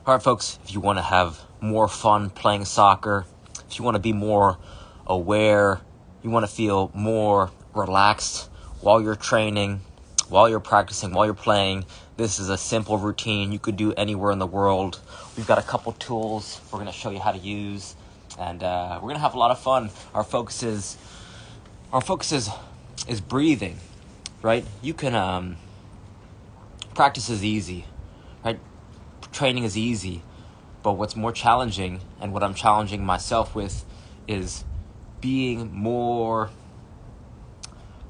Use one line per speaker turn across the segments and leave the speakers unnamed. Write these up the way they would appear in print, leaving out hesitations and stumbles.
All right, folks, if you want to have more fun playing soccer, if you want to be more aware, you want to feel more relaxed while you're training, while you're practicing, while you're playing, this is a simple routine you could do anywhere in the world. We've got a couple tools we're going to show you how to use, and we're going to have a lot of fun. Our focus is breathing, right? You can practice is easy, right? Training is easy, but what's more challenging, and what I'm challenging myself with, is being more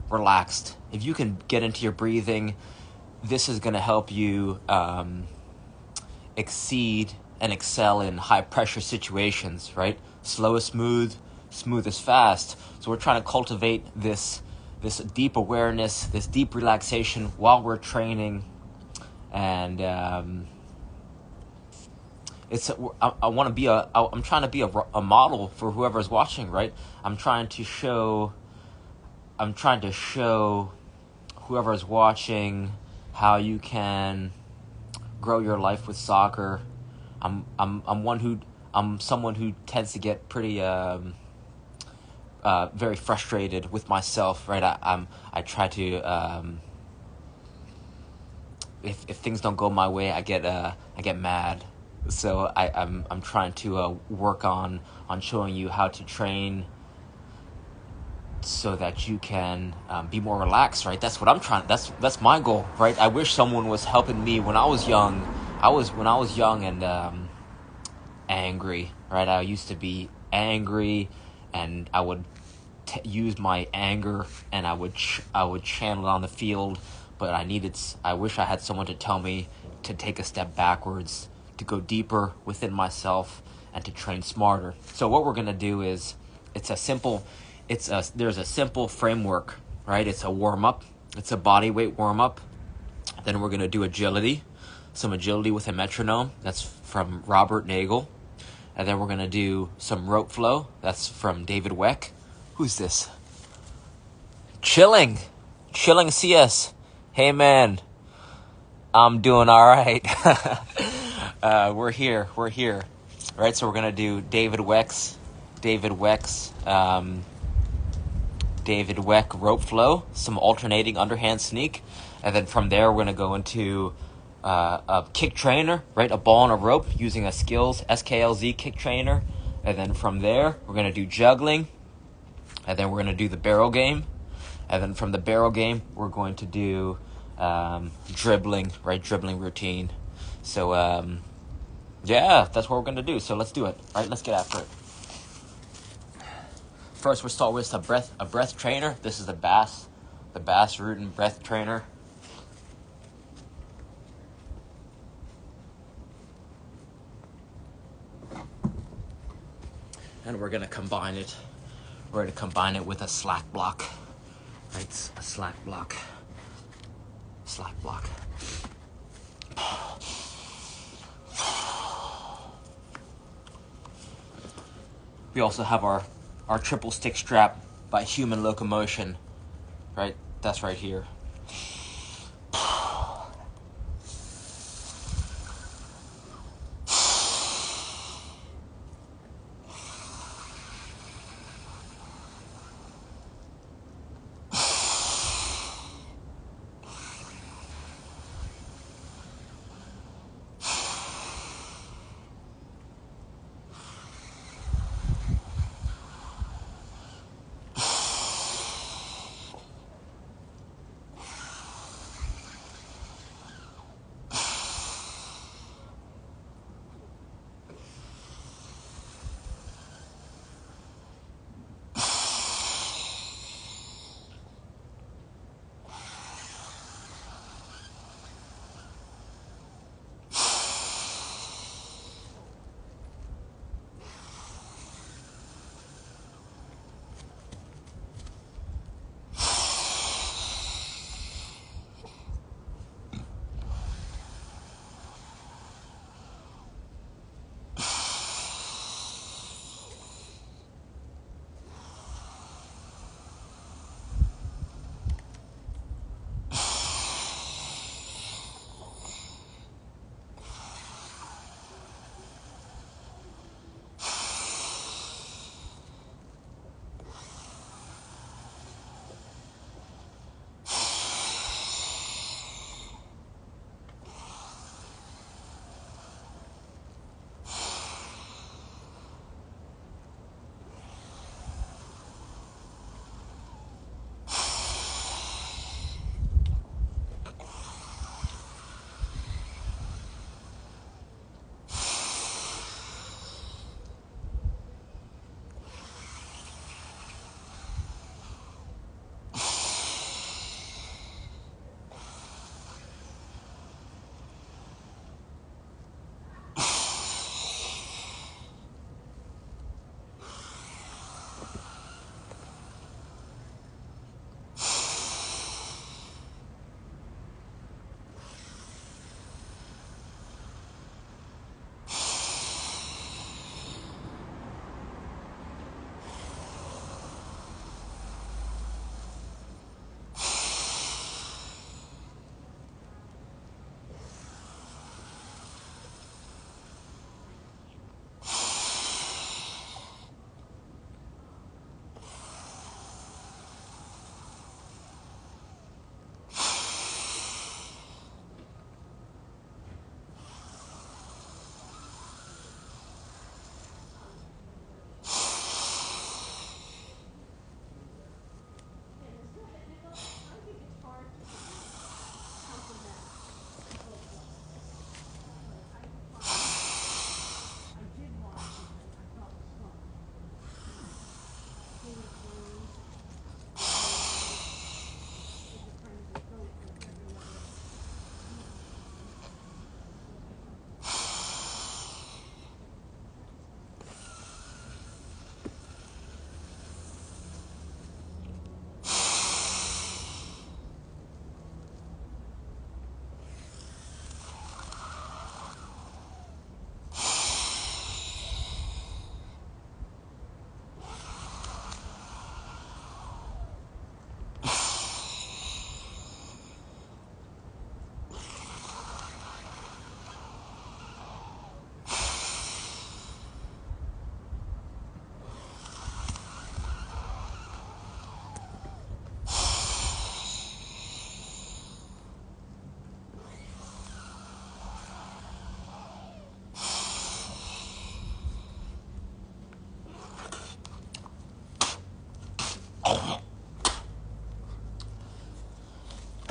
relaxed. If you can get into your breathing, this is going to help you exceed and excel in high pressure situations, right? Slow is smooth, smooth is fast. So we're trying to cultivate this deep awareness, this deep relaxation while we're training, and I'm trying to be a model for whoever's watching, right? I'm trying to show whoever's watching how you can grow your life with soccer. I'm someone who tends to get pretty very frustrated with myself, right? I try to if things don't go my way, I get mad. So I'm trying to work on showing you how to train so that you can be more relaxed, right? That's what I'm trying. That's my goal, right? I wish someone was helping me when I was young. When I was young and angry, right? I used to be angry, and I would use my anger, and I would channel it on the field. But I wish I had someone to tell me to take a step backwards, to go deeper within myself, and to train smarter. So what we're gonna do is, there's a simple framework, right? It's a warm-up. It's a body weight warm-up. Then we're going to do some agility with a metronome. That's from Robert Nagel. And then we're going to do some rope flow. That's from David Weck. Who's this? Chilling CS. Hey, man. I'm doing all right. We're here. Right, so we're going to do David Weck's David Weck rope flow, some alternating underhand sneak, and then from there we're going to go into a kick trainer, right? A ball and a rope using a SKLZ kick trainer, and then from there we're going to do juggling, and then we're going to do the barrel game, and then from the barrel game we're going to do dribbling routine. So yeah, that's what we're going to do. So let's do it. All right, let's get after it. First, we'll start with a breath trainer. This is the Bass Rutten breath trainer. And we're gonna combine it. We're gonna combine it with a slack block. Right, a slack block. We also have our triple stick strap by Human Locomotion, right? That's right here.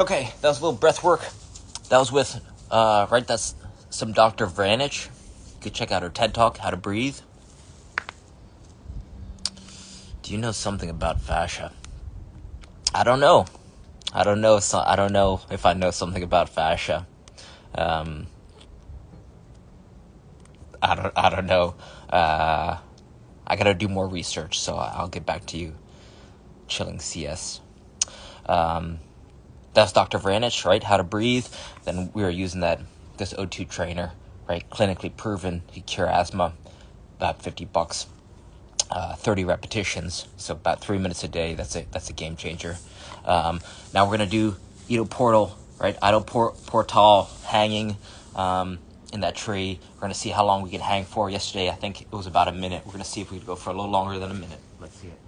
Okay, that was a little breath work. That was with, that's some Dr. Vranich. You could check out her TED Talk, How to Breathe. Do you know something about fascia? I don't know. I don't know if I know something about fascia. I don't know. I gotta do more research, so I'll get back to you. Chilling CS. That's Dr. Vranich, right? How to breathe. Then we were using this O2 trainer, right? Clinically proven to cure asthma. About $50. 30 repetitions, so about 3 minutes a day. That's a game changer. Now we're gonna do Ido Portal, right? Ido Portal hanging in that tree. We're gonna see how long we can hang for. Yesterday, I think it was about a minute. We're gonna see if we can go for a little longer than a minute. Let's see it.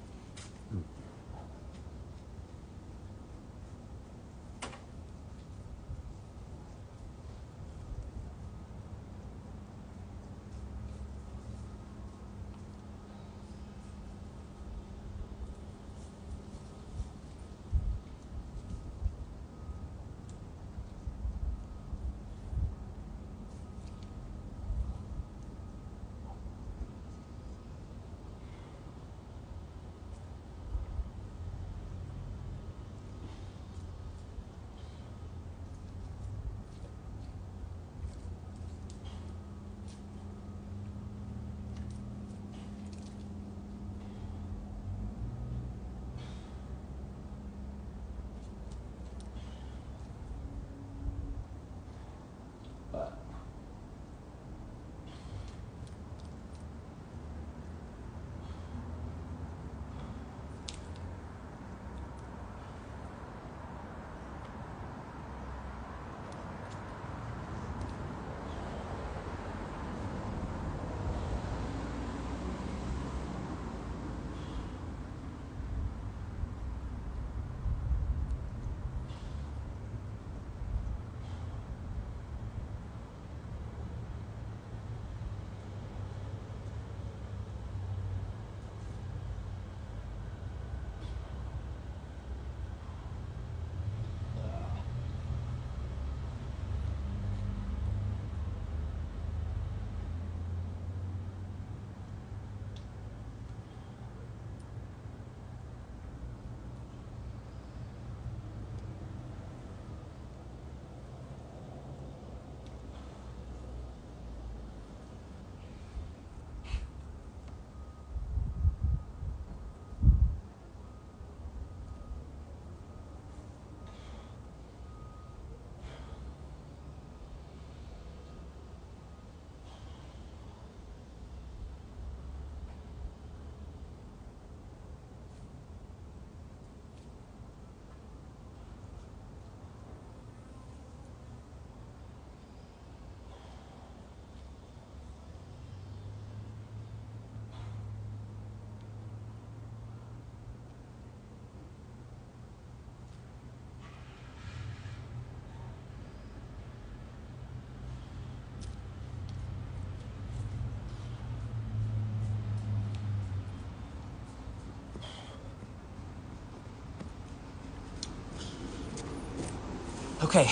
Okay,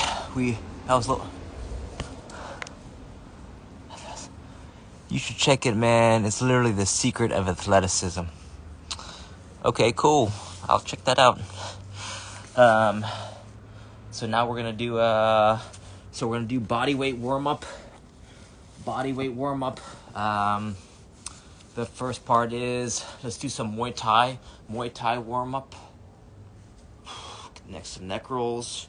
that was a little. You should check it, man. It's literally the secret of athleticism. Okay, cool. I'll check that out. So now we're gonna do body weight warm up. The first part is let's do some Muay Thai warm up. Next, some neck rolls.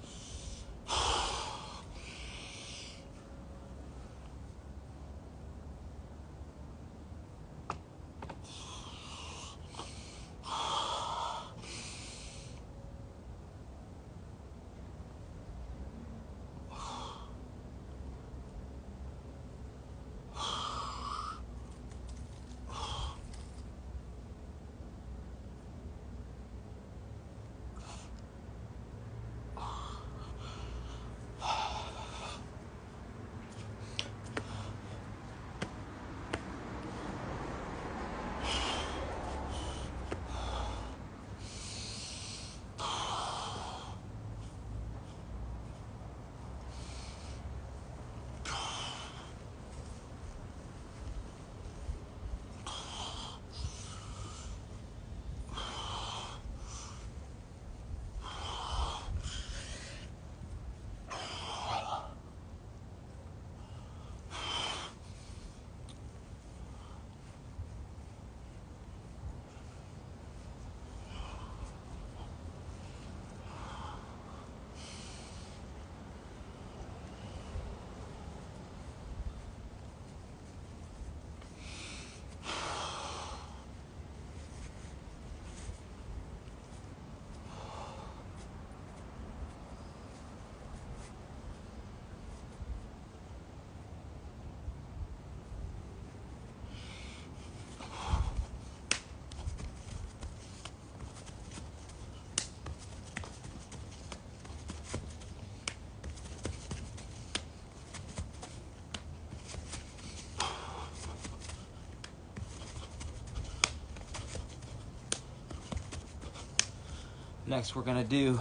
Next, we're gonna do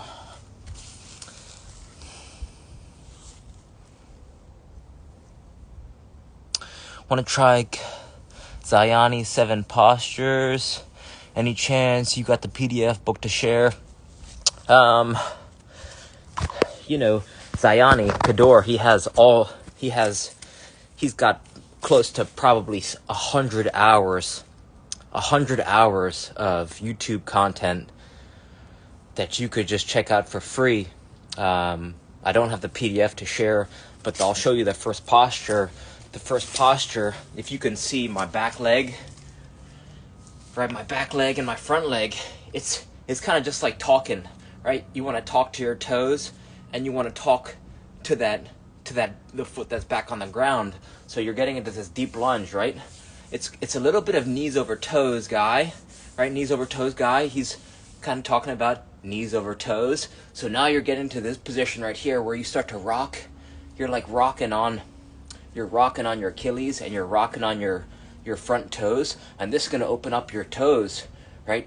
want to try Zayani 7 postures. Any chance you got the PDF book to share? Zayani Kador, he's got close to probably 100 hours of YouTube content that you could just check out for free. I don't have the PDF to share, but I'll show you the first posture. The first posture, if you can see my back leg, right, my back leg and my front leg, it's kind of just like talking, right? You want to talk to your toes, and you want to talk to the foot that's back on the ground. So you're getting into this deep lunge, right? It's a little bit of knees over toes guy, right? Knees over toes guy. He's kind of talking about knees over toes. So now you're getting to this position right here where you start to rock. You're like rocking on your Achilles, and you're rocking on your front toes, and this is going to open up your toes, right?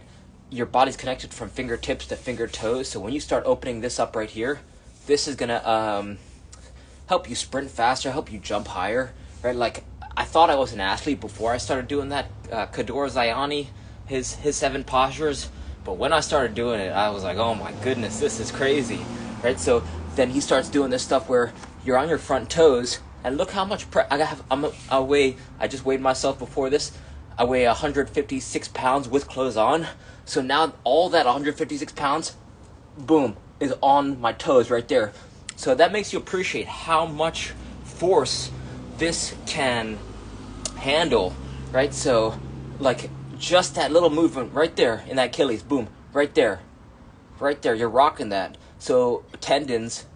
Your body's connected from fingertips to finger toes, so when you start opening this up right here, this is going to help you sprint faster, help you jump higher, right? Like, I thought I was an athlete before I started doing that, Kador Zayani, his 7 postures, but when I started doing it, I was like, oh my goodness, this is crazy, right? So then he starts doing this stuff where you're on your front toes, and look how much I just weighed myself before this. I weigh 156 pounds with clothes on. So now all that 156 pounds, boom, is on my toes right there. So that makes you appreciate how much force this can handle, right? So, like, just that little movement right there in that Achilles, boom, right there, you're rocking that. So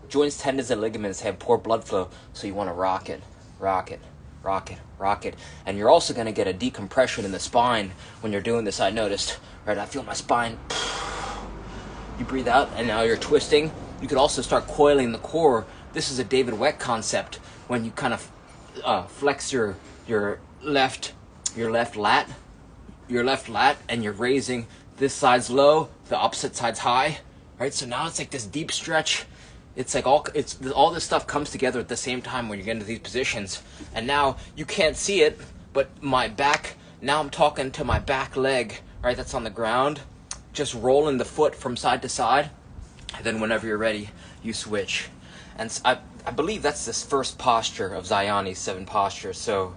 joints, tendons, and ligaments have poor blood flow, so you want to rock it. And you're also going to get a decompression in the spine when you're doing this, I noticed. Right, I feel my spine. You breathe out, and now you're twisting. You could also start coiling the core. This is a David Weck concept, when you kind of flex your left lat, and you're raising this side's low, the opposite side's high. Right, so now it's like this deep stretch. It's like all this stuff comes together at the same time when you get into these positions. And now you can't see it, but my back, now I'm talking to my back leg, right, that's on the ground, just rolling the foot from side to side. And then whenever you're ready, you switch. And I believe that's this first posture of Zayani's 7 postures. So,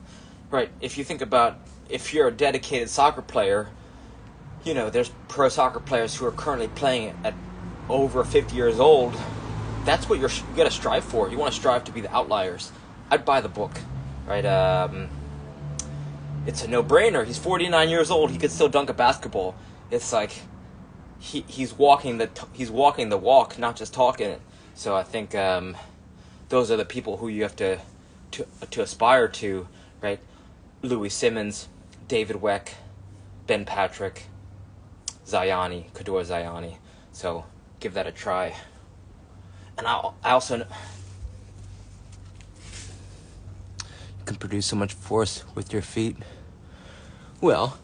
right, if you think about, if you're a dedicated soccer player, there's pro soccer players who are currently playing at over 50 years old. That's what you got to strive for. You want to strive to be the outliers. I'd buy the book, right? It's a no-brainer. He's 49 years old. He could still dunk a basketball. It's like he's walking the walk, not just talking it. So I think those are the people who you have to aspire to, right? Louis Simmons, David Weck, Ben Patrick, Zayani, Kador Zayani. So give that a try. And I also you can produce so much force with your feet. Well,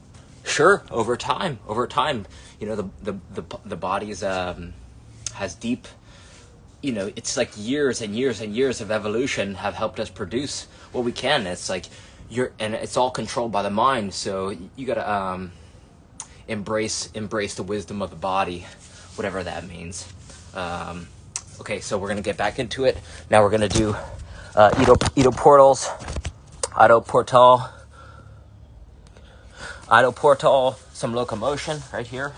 sure, over time, the body is has deep, it's like years and years and years of evolution have helped us produce what we can. It's like and it's all controlled by the mind. So you gotta embrace the wisdom of the body, whatever that means. Okay, so we're going to get back into it. Now we're going to do Ido Portal's, some locomotion right here.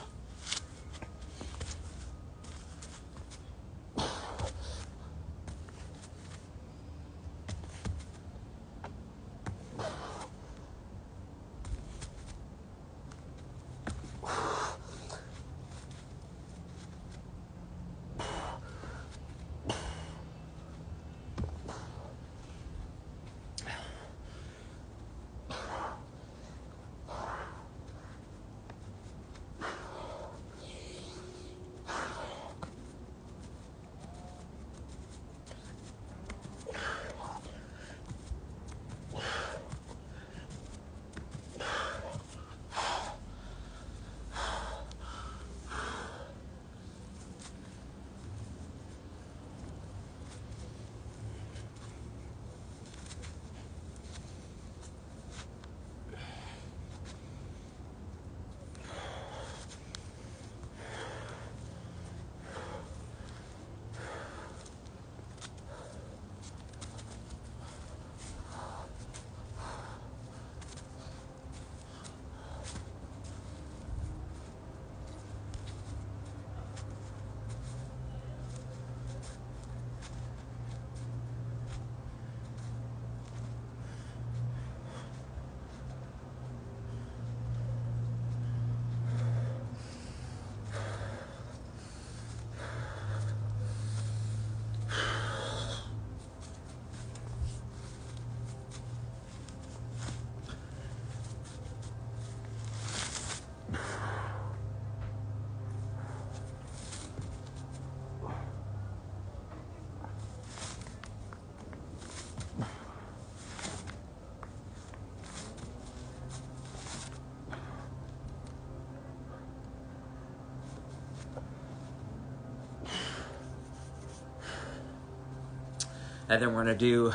And then we're gonna do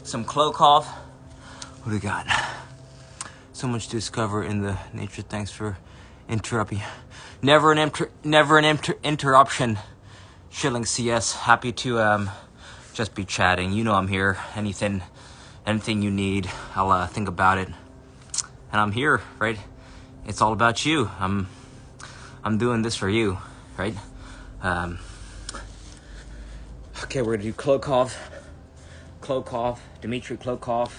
some cloak off. What do we got? So much to discover in the nature. Thanks for interrupting. Never an interruption. Shilling CS. Happy to just be chatting. You know I'm here. Anything you need, I'll think about it. And I'm here, right? It's all about you. I'm doing this for you, right? Okay, we're gonna do Klokov, Dmitry Klokov.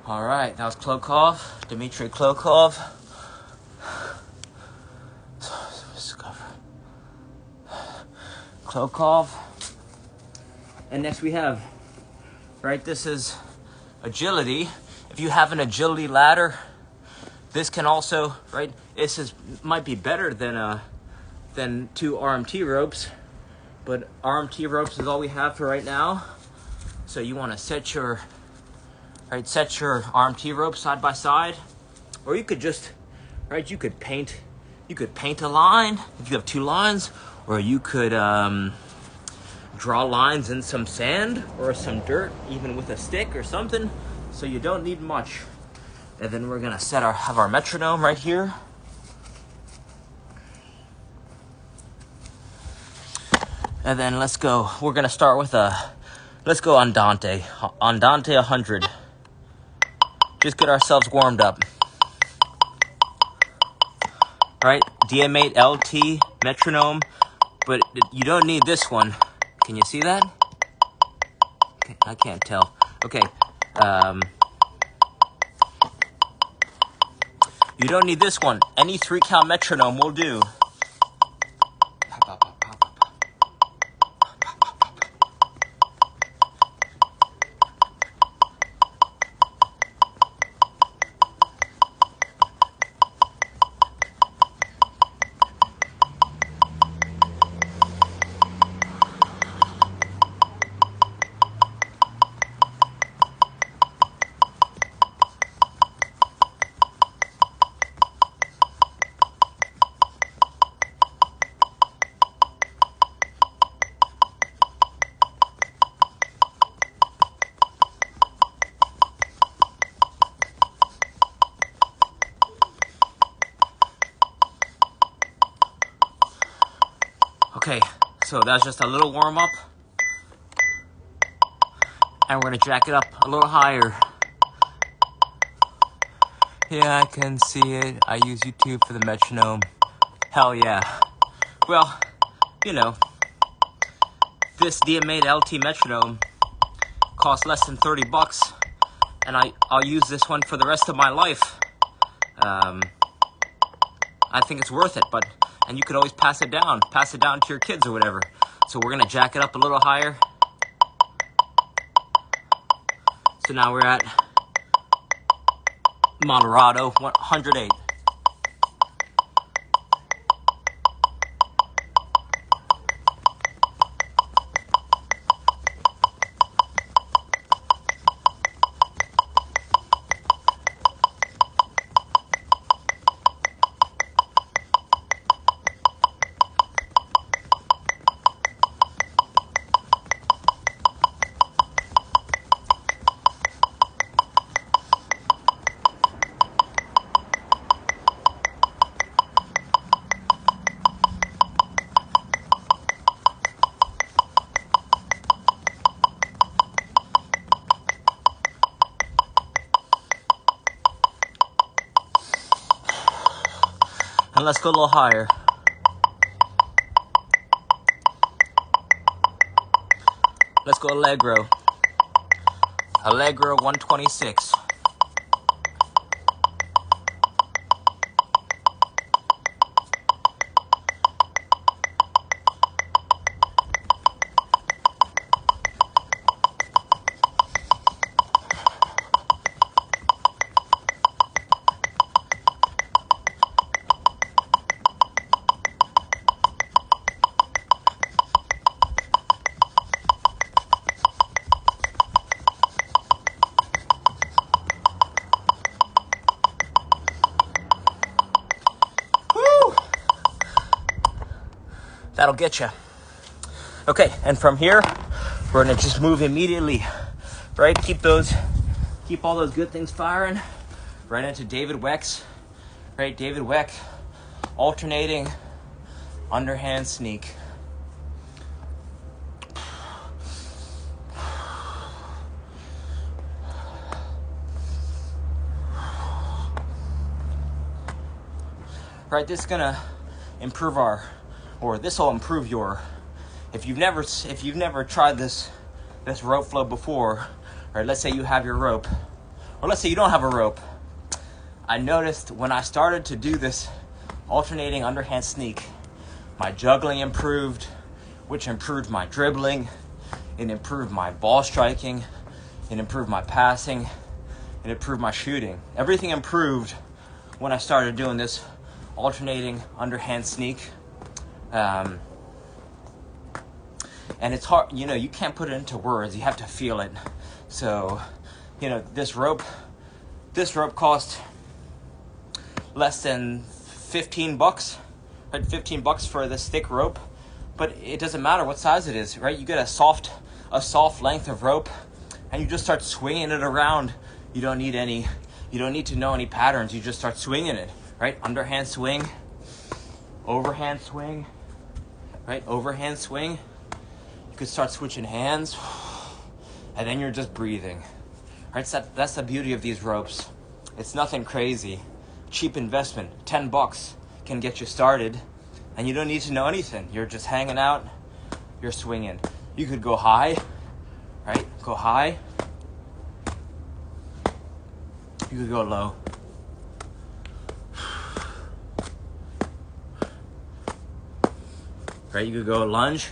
All right, that was Klokov, Dmitry Klokov. Klokov. And next we have, right, this is agility. If you have an agility ladder, this can also, right, might be better than 2 RMT ropes, but RMT ropes is all we have for right now. So you want to set your RMT rope side by side, or you could just, right, you could paint a line if you have 2 lines, or you could draw lines in some sand or some dirt, even with a stick or something. So you don't need much. And then we're gonna have our metronome right here. And then let's go. We're gonna start with let's go Andante 100. Just get ourselves warmed up. Right? DM8 LT metronome, but you don't need this one. Can you see that? I can't tell. Okay. You don't need this one. Any 3-count metronome will do. Okay, so that's just a little warm up. And we're gonna jack it up a little higher. Yeah, I can see it. I use YouTube for the metronome. Hell yeah. Well, you know, this DM8 LT metronome costs less than $30, and I'll use this one for the rest of my life. I think it's worth it, and you could always pass it down to your kids or whatever. So we're gonna jack it up a little higher. So now we're at Moderado 108. let's go a little higher. Let's go Allegro. Allegro 126. That'll get you. Okay, and from here, we're gonna just move immediately, right? Keep all those good things firing, right into David Weck's, right? David Weck, alternating underhand sneak. Right, this is gonna improve this will improve your, if you've never tried this rope flow before, right? Let's say you have your rope, or let's say you don't have a rope. I noticed when I started to do this alternating underhand sneak, my juggling improved, which improved my dribbling, it improved my ball striking, it improved my passing, it improved my shooting. Everything improved when I started doing this alternating underhand sneak. And it's hard, you can't put it into words, you have to feel it. So, this rope cost less than $15, right? $15 for this thick rope, but it doesn't matter what size it is, right? You get a soft length of rope, and you just start swinging it around. You don't need to know any patterns, you just start swinging it, right? Underhand swing, overhand swing, right? Overhand swing. You could start switching hands, and then you're just breathing, right? So that's the beauty of these ropes. It's nothing crazy. Cheap investment, $10 can get you started, and you don't need to know anything. You're just hanging out, you're swinging. You could go high, right? Go high. You could go low. Right, you could go lunge.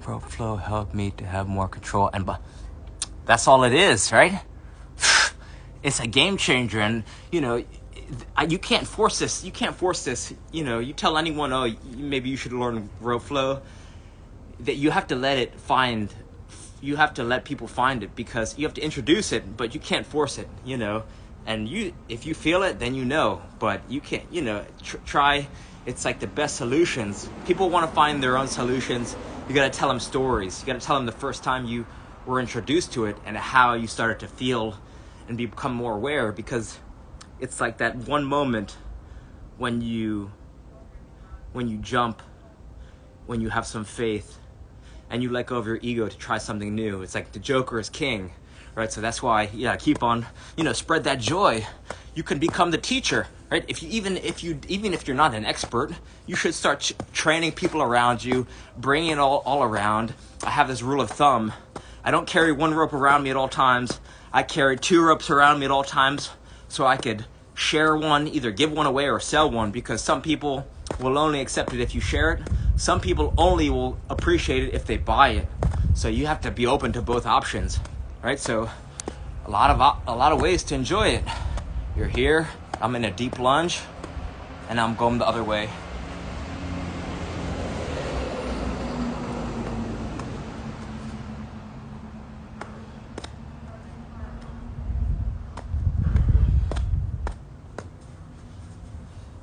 Rope flow helped me to have more control, and that's all it is, right? It's a game changer, and you can't force this. You tell anyone, oh, maybe you should learn rope flow. That you have to let people find it, because you have to introduce it, but you can't force it. And if you feel it, then but you can't, try. It's like the best solutions. People want to find their own solutions. You got to tell them stories. You got to tell them the first time you were introduced to it and how you started to feel and become more aware, because it's like that one moment when you jump, when you have some faith and you let go of your ego to try something new. It's like the Joker is king. Right, so that's why, keep on, spread that joy. You can become the teacher, right? Even if you're not an expert, you should start training people around you, bringing it all around. I have this rule of thumb. I don't carry one rope around me at all times. I carry 2 ropes around me at all times, so I could share one, either give one away or sell one, because some people will only accept it if you share it. Some people only will appreciate it if they buy it. So you have to be open to both options. Right, so a lot of ways to enjoy it. You're here, I'm in a deep lunge, and I'm going the other way.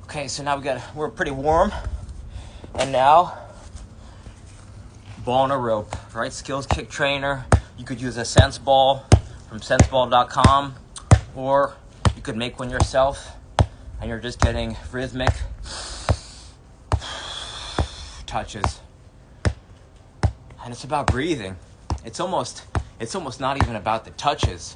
Okay, so now we're pretty warm, and now ball on a rope, right? Skills kick trainer. You could use a sense ball from senseball.com, or you could make one yourself, and you're just getting rhythmic touches. And it's about breathing. It's almost not even about the touches,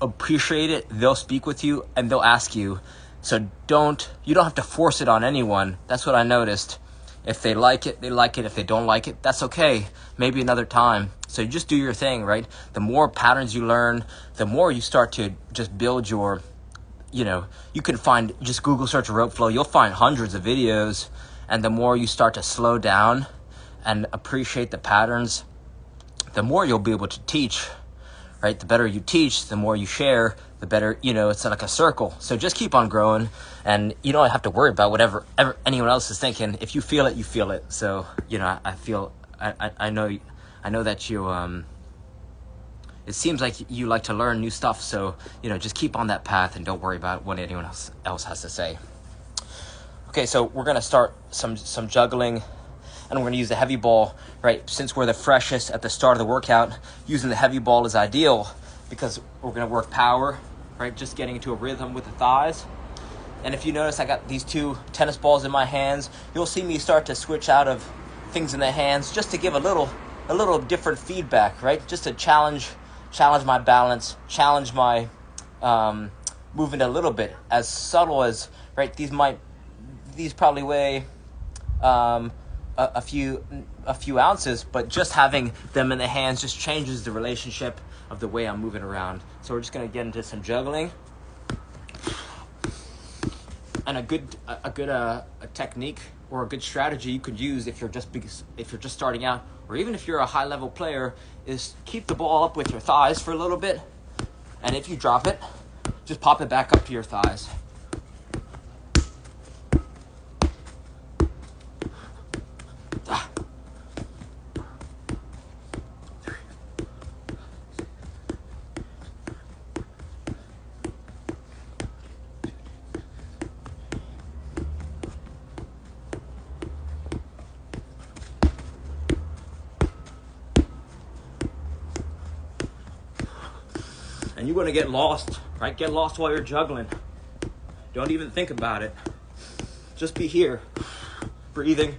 appreciate it, they'll speak with you and they'll ask you. So you don't have to force it on anyone. That's what I noticed. If they like it, they like it. If they don't like it, that's okay. Maybe another time. So you just do your thing, right? The more patterns you learn, the more you start to just build your, you can find, just Google search rope flow. You'll find hundreds of videos. And the more you start to slow down and appreciate the patterns, the more you'll be able to teach, right? The better you teach, the more you share, the better, it's like a circle. So just keep on growing, and you don't have to worry about whatever anyone else is thinking. If you feel it, you feel it. So, I know that you, it seems like you like to learn new stuff. So, just keep on that path and don't worry about what anyone else has to say. Okay, so we're going to start some juggling, and we're going to use the heavy ball, right? Since we're the freshest at the start of the workout, using the heavy ball is ideal because we're going to work power, right? Just getting into a rhythm with the thighs. And if you notice, I got these 2 tennis balls in my hands. You'll see me start to switch out of things in the hands just to give a little different feedback, right? Just to challenge my balance, challenge my movement a little bit. As subtle as, right, these probably weigh a few ounces, but just having them in the hands just changes the relationship of the way I'm moving around. So we're just going to get into some juggling. And a good technique or a good strategy you could use if you're just starting out, or even if you're a high level player, is keep the ball up with your thighs for a little bit, and if you drop it, just pop it back up to your thighs. And you want to get lost, right? Get lost while you're juggling. Don't even think about it. Just be here, breathing.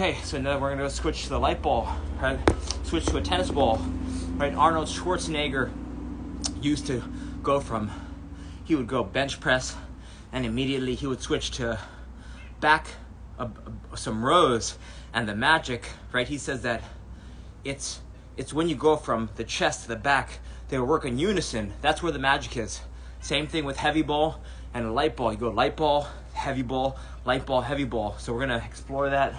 Okay, so now we're gonna go switch to the light ball, right? Switch to a tennis ball, right? Arnold Schwarzenegger used to he would go bench press, and immediately he would switch to back some rows, and the magic, right? He says that it's when you go from the chest to the back, they work in unison. That's where the magic is. Same thing with heavy ball and a light ball. You go light ball, heavy ball, light ball, heavy ball. So we're gonna explore that.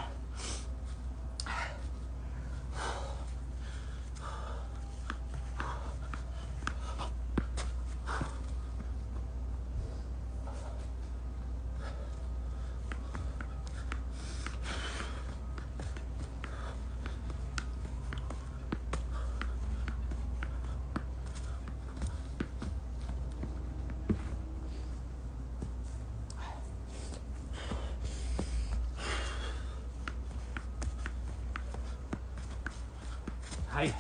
Hi.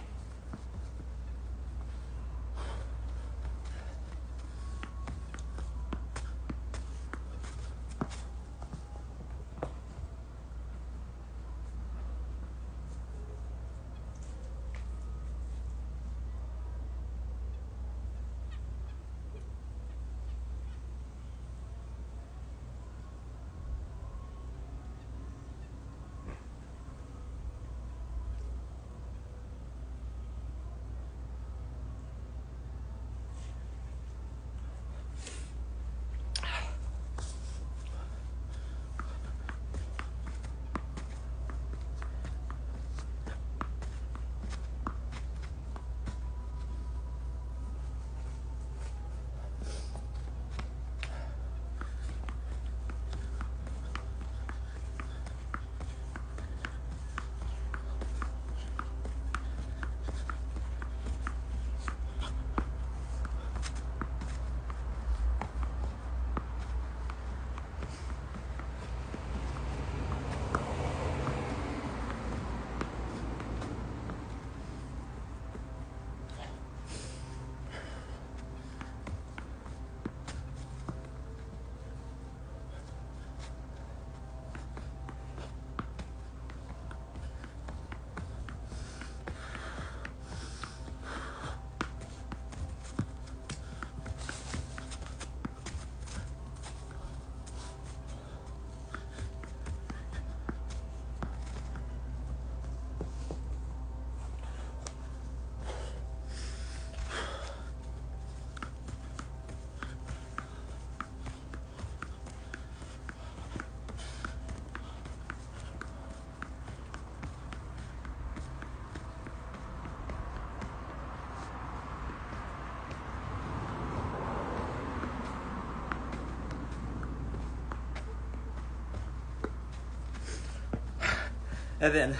And then,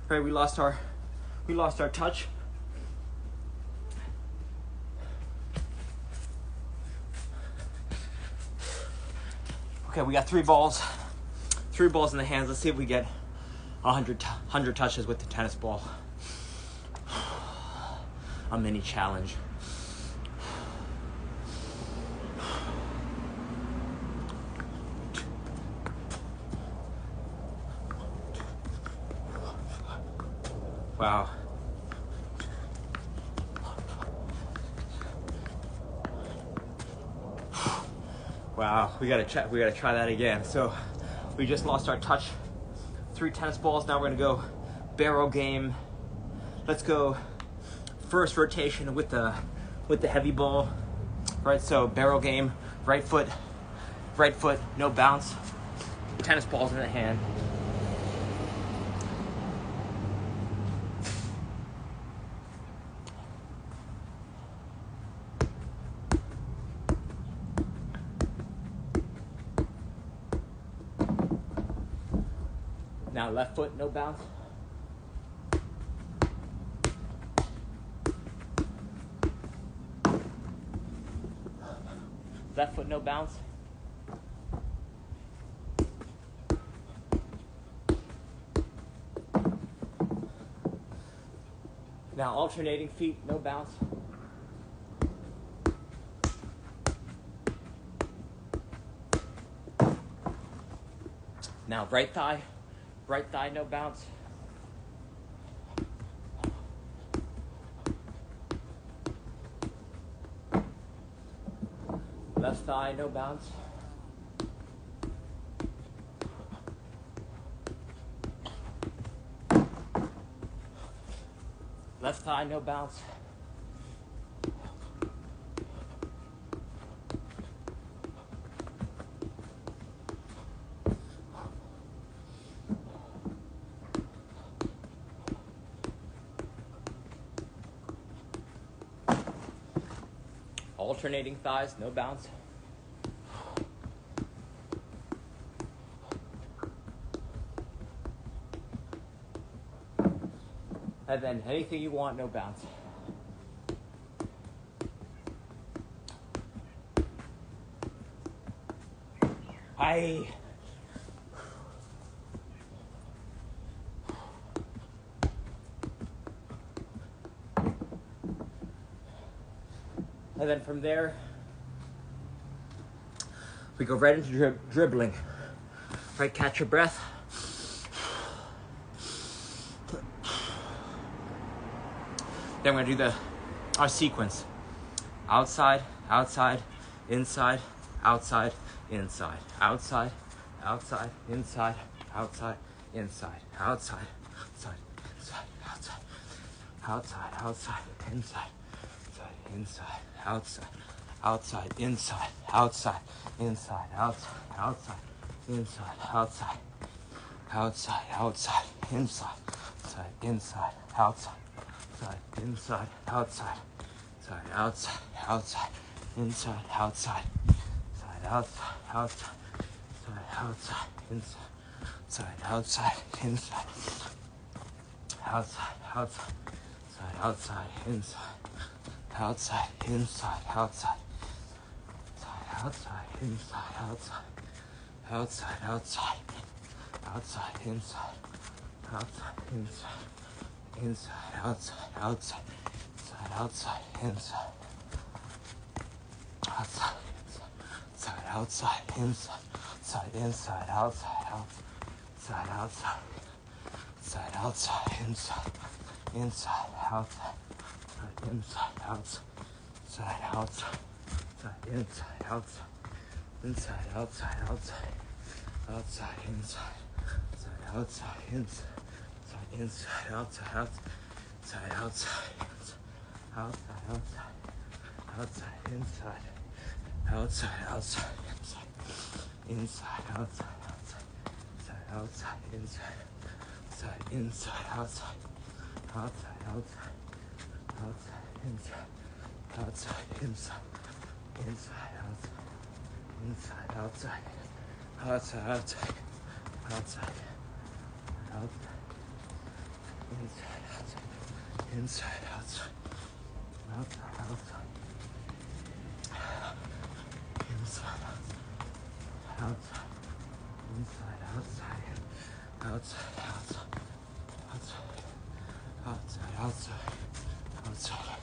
right, we lost our touch. Okay, we got three balls in the hands. Let's see if we get 100 touches with the tennis ball. A mini challenge. Wow. Wow, we gotta try that again. So we just lost our touch. 3 tennis balls. Now we're gonna go barrel game. Let's go first rotation with the heavy ball. Right, so barrel game, right foot, no bounce. Tennis balls in the hand. Now left foot, no bounce. Left foot, no bounce. Now alternating feet, no bounce. Now right thigh, Right thigh, no bounce. Left thigh, no bounce. Left thigh, no bounce. Alternating thighs, no bounce. And then anything you want, no bounce. Aye. And then from there, we go right into dribbling. Right, catch your breath. Then we're gonna do our sequence. Outside, outside, inside, outside, inside, outside, outside, inside, outside, inside, outside, outside, inside, outside, outside, outside, inside, inside, outside, outside, inside, outside, inside, outside, outside, inside, outside, outside, outside, inside, inside, outside, inside, outside, outside, outside, inside, outside, outside, outside, outside, inside, outside, inside, outside, outside, outside, inside, outside, inside, outside, outside, inside, outside, outside, outside, outside, inside, outside, inside, inside, outside, outside, outside, inside, outside, inside, outside, inside, inside, outside, outside, outside, inside, outside, inside, inside, outside, inside, outside, outside, inside, outside, inside, outside, outside, outside, inside, outside, inside, inside, outside, outside, outside, outside, outside, outside, inside, outside, outside, inside, outside, outside, inside, inside, outside, outside, outside, outside, inside, outside, inside, inside, outside, inside, outside, outside, outside, outside, outside, inside, outside, inside, outside, outside, outside, inside, outside, inside, outside, outside, outside, outside, outside, outside.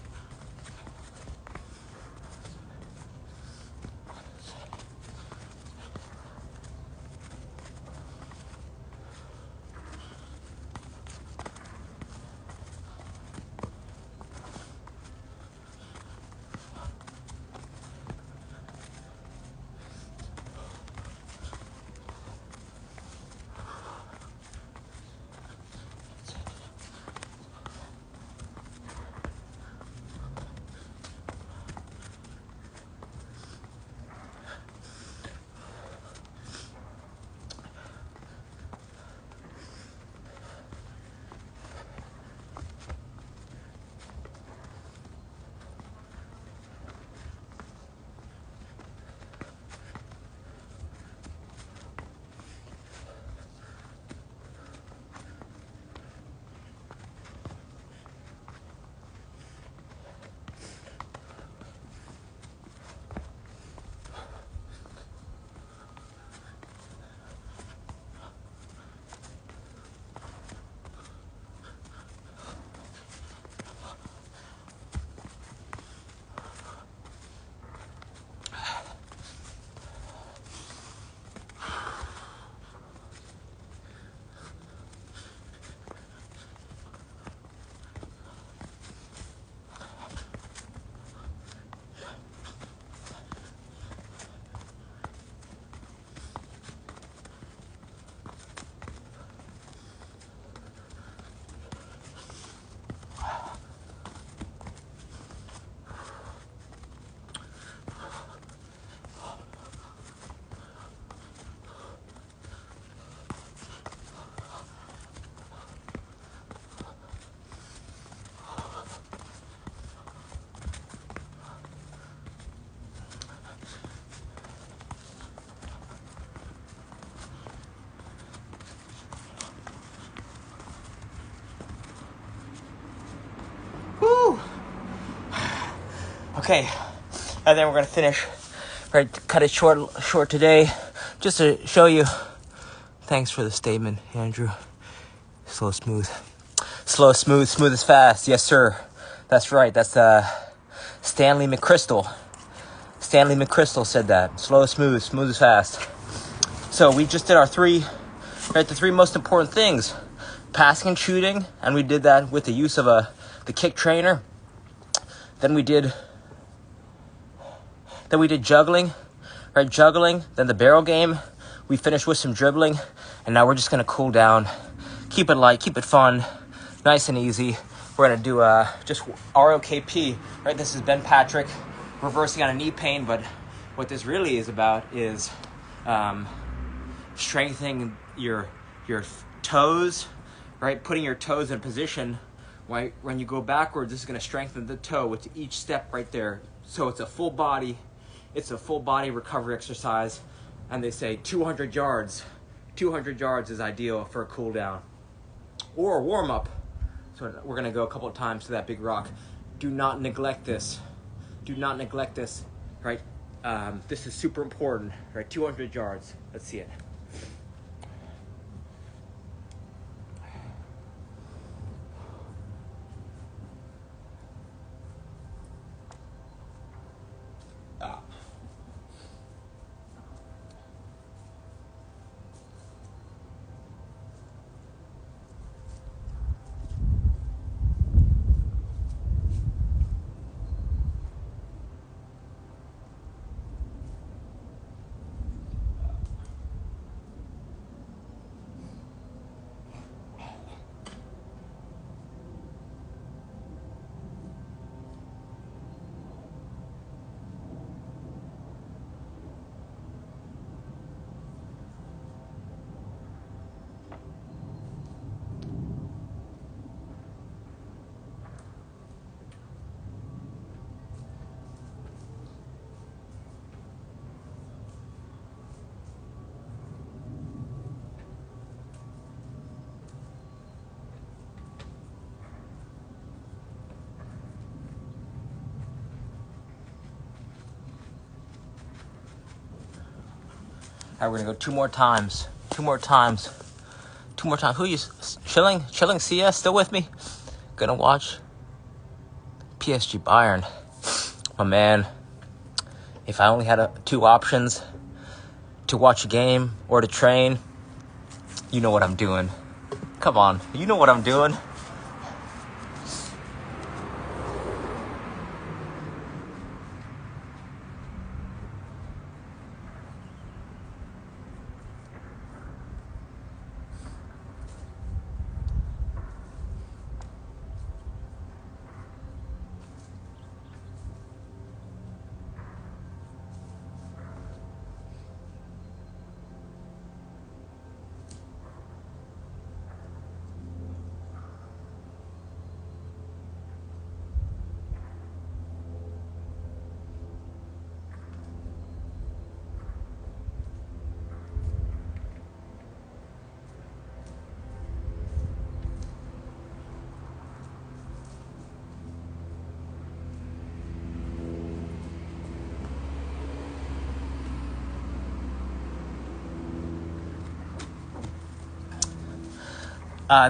Okay, and then we're gonna finish. Right, cut it short today, just to show you. Thanks for the statement, Andrew. Slow, smooth, smooth as fast. Yes, sir. That's right. That's Stanley McChrystal. Stanley McChrystal said that. Slow, smooth as fast. So we just did our the three most important things: passing and shooting, and we did that with the use of the kick trainer. Then we did juggling, right? Juggling. Then the barrel game. We finished with some dribbling, and now we're just gonna cool down, keep it light, keep it fun, nice and easy. We're gonna do just ROKP, right? This is Ben Patrick reversing on a knee pain, but what this really is about is strengthening your toes, right? Putting your toes in position. Right? When you go backwards, this is gonna strengthen the toe with each step right there. So it's a full body recovery exercise. And they say 200 yards. 200 yards is ideal for a cool down or a warm up. So we're going to go a couple of times to that big rock. Do not neglect this. Do not neglect this, right? This is super important, right? 200 yards. Let's see it. All right, we're gonna go two more times. Who you chilling? CS still with me? Gonna watch PSG Bayern. My man, if I only had two options to watch a game or to train, you know what I'm doing. Come on, you know what I'm doing.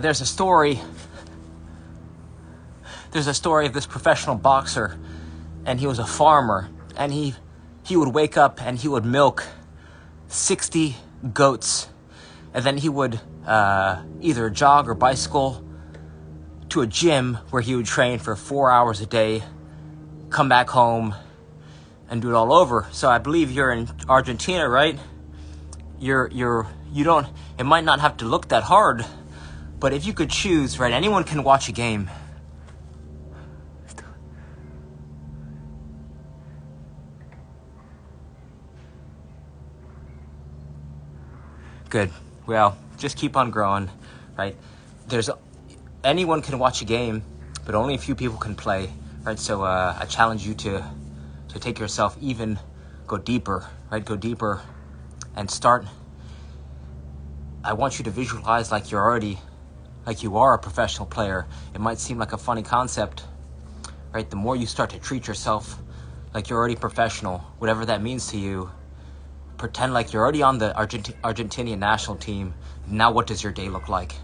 There's a story of this professional boxer, and he was a farmer, and he would wake up and he would milk 60 goats, and then he would either jog or bicycle to a gym where he would train for 4 hours a day, come back home, and do it all over. So I believe you're in Argentina, right? You don't. It might not have to look that hard, but if you could choose, right? Anyone can watch a game. Good. Well, just keep on growing, right? Anyone can watch a game, but only a few people can play, right? So I challenge you to take yourself go deeper, right? Go deeper and start. I want you to visualize like you are a professional player. It might seem like a funny concept, right? The more you start to treat yourself like you're already professional, whatever that means to you. Pretend like you're already on the Argentinian national team. Now what does your day look like?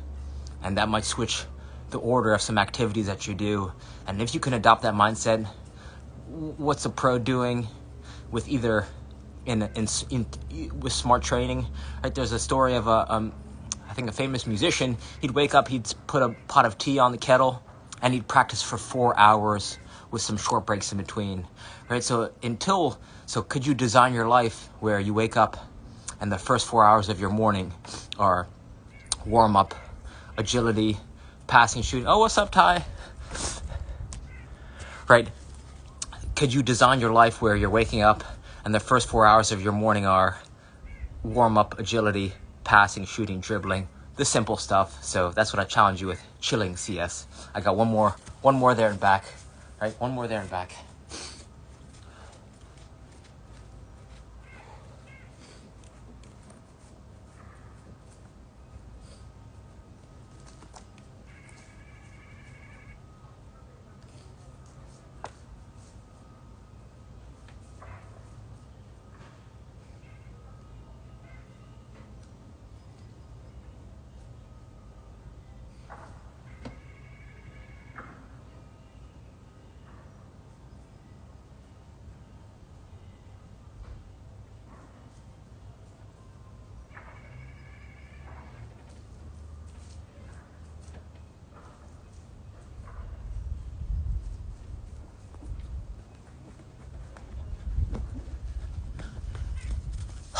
And that might switch the order of some activities that you do. And if you can adopt that mindset, what's a pro doing with either with smart training, right? There's a story of I think a famous musician. He'd wake up, he'd put a pot of tea on the kettle, and he'd practice for 4 hours with some short breaks in between, right? So could you design your life where you wake up and the first 4 hours of your morning are warm up, agility, passing, shooting. Oh, what's up, Ty? Right? Could you design your life where you're waking up and the first 4 hours of your morning are warm up, agility, passing, shooting, dribbling, the simple stuff? So that's what I challenge you with. Chilling CS. I got one more there and back. Right? One more there and back.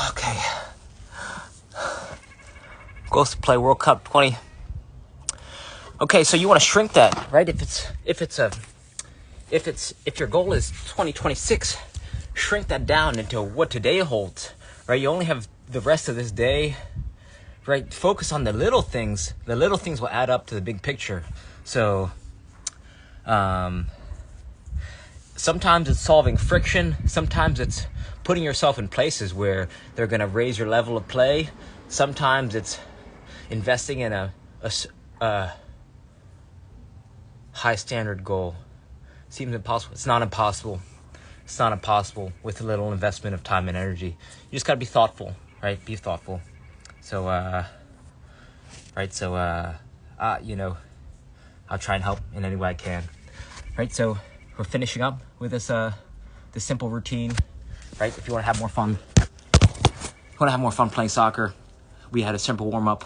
Okay. Goes to play World Cup 20. Okay, so you want to shrink that, right? If your goal is 2026, shrink that down into what today holds, right? You only have the rest of this day, right? Focus on the little things. The little things will add up to the big picture. So, sometimes it's solving friction. Sometimes it's putting yourself in places where they're going to raise your level of play. Sometimes it's investing in a high standard goal. Seems impossible. It's not impossible. It's not impossible with a little investment of time and energy. You just got to be thoughtful, right? Be thoughtful. So, I'll try and help in any way I can. Right, so we're finishing up with this simple routine. Right, if you want to have more fun, playing soccer, we had a simple warm up,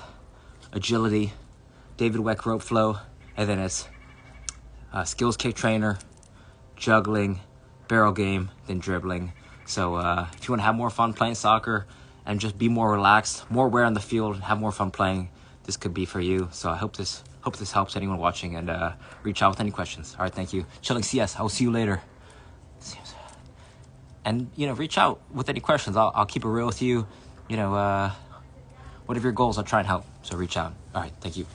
agility, David Weck rope flow, and then it's skills kick trainer, juggling, barrel game, then dribbling. So if you want to have more fun playing soccer and just be more relaxed, more aware on the field, have more fun playing, this could be for you. So I hope this helps anyone watching, and reach out with any questions. All right, thank you. Chilling CS. I will see you later. And reach out with any questions. I'll keep it real with you. Whatever your goals, I'll try and help. So reach out. All right, thank you.